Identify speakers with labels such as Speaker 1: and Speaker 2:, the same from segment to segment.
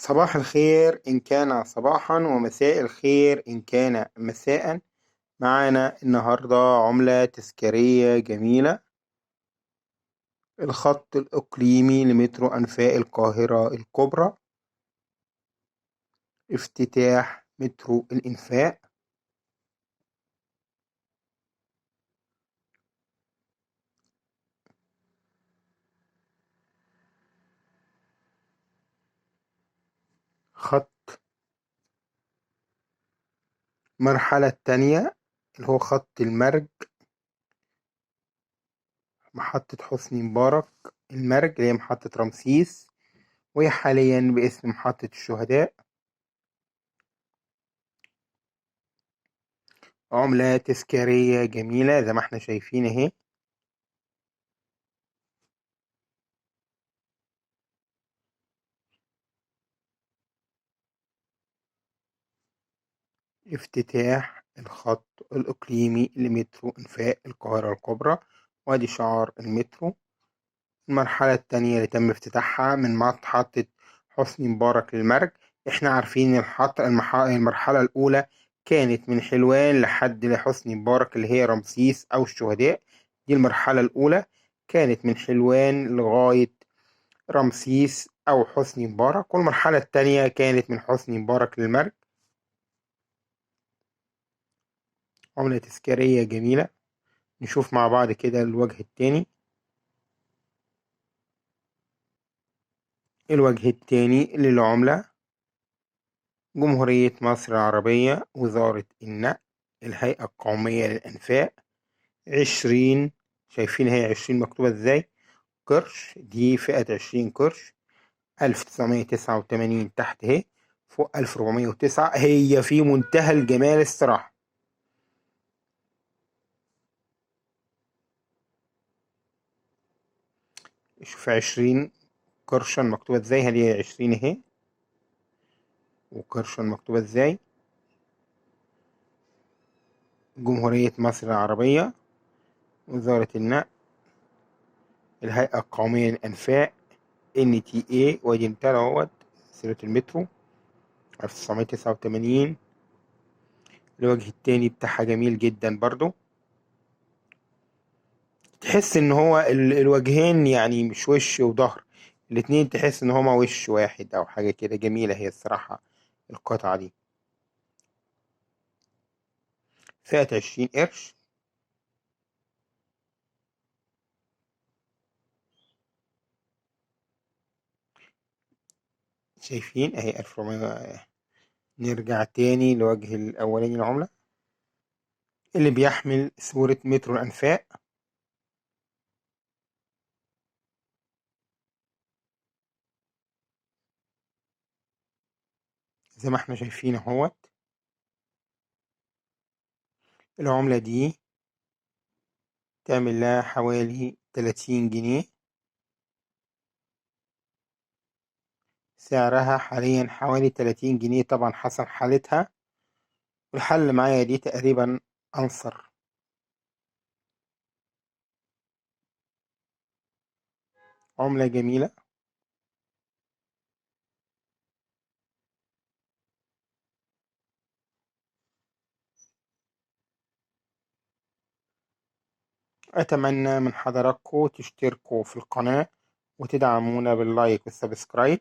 Speaker 1: صباح الخير إن كان صباحا، ومساء الخير إن كان مساء. معانا النهاردة عملة تذكارية جميلة، الخط الإقليمي لمترو أنفاق القاهرة الكبرى، افتتاح مترو الإنفاق. خط المرحلة التانية اللي هو خط المرج، محطة حسني مبارك المرج اللي هي محطة رمسيس، وهي حاليا باسم محطة الشهداء. عملة تذكارية جميلة زي ما احنا شايفين اهي. افتتاح الخط الإقليمي لمترو إنفاق القاهرة الكبرى، وادي شعار المترو. المرحلة التانية اللي تم افتتاحها من محطة حسني مبارك للمرج. احنا عارفين المرحلة الأولى كانت من حلوان لحد لحسني مبارك اللي هي رمسيس أو الشهداء. دي المرحلة الأولى كانت من حلوان لغاية رمسيس أو حسني مبارك، والمرحلة التانية كانت من حسني مبارك للمرج. عملة تذكارية جميلة. نشوف مع بعض كده الوجه التاني. الوجه التاني للعملة: جمهورية مصر العربية، وزارة النقل، الهيئة القومية للأنفاق. 20، شايفين هي 20 مكتوبة ازاي؟ قرش، دي فئة 20 قرش. 1989 تحت اهي، فوق 1409. هي في منتهى الجمال الصراحة. شوف 20 قرشا مكتوبة ازاي، هذه 20 اهي، وقرشا مكتوبة ازاي. جمهورية مصر العربية، وزارة النقل، الهيئة القومية للأنفاق، NTA، وادي بتاع اهوت سيرة المترو 1989. الوجه التاني بتاعها جميل جدا برضو، تحس ان هو الوجهين يعني مش وش وظهر، الاتنين تحس ان هما وش واحد او حاجة كده. جميلة هي الصراحة القطعة دي. فئة 20 قرش. شايفين اهي 1400. نرجع تاني لوجه الاولاني العملة اللي بيحمل صورة مترو الأنفاق. زي ما احنا شايفين اهوت. العملة دي تعمل لها حوالي 30 جنيه. سعرها حاليا حوالي 30 جنيه، طبعا حسب حالتها، والحل معايا دي تقريبا أنصر. عملة جميلة. أتمنى من حضراتكم تشتركوا في القناة وتدعمونا باللايك والسبسكرايب.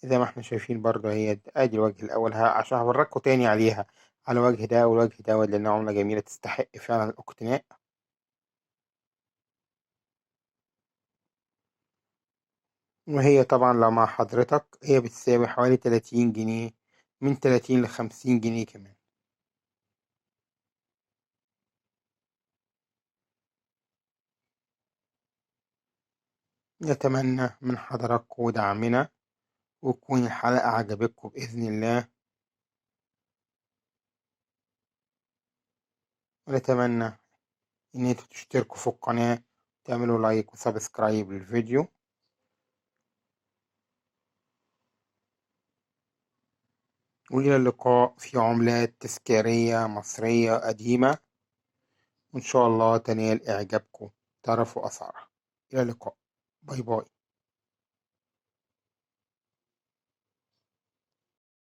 Speaker 1: زي ما احنا شايفين برضه هي ادي الوجه الأول، عشان هوريكوا تاني عليها على الوجه ده والوجه ده، لأنها عملة جميلة تستحق فعلا الاقتناء. وهي طبعا لو مع حضرتك هي بتساوي حوالي 30 جنيه، من 30 ل50 جنيه كمان. نتمنى من حضراتكم دعمنا، وتكون الحلقة عجبتكم بإذن الله، ونتمنى إن انتوا تشتركوا في القناة، تعملوا لايك وسبسكرايب للفيديو. وإلى اللقاء في عملات تذكارية مصرية قديمة، وإن شاء الله تنال إعجابكم، تعرفوا أسعارها. إلى اللقاء. باي باي.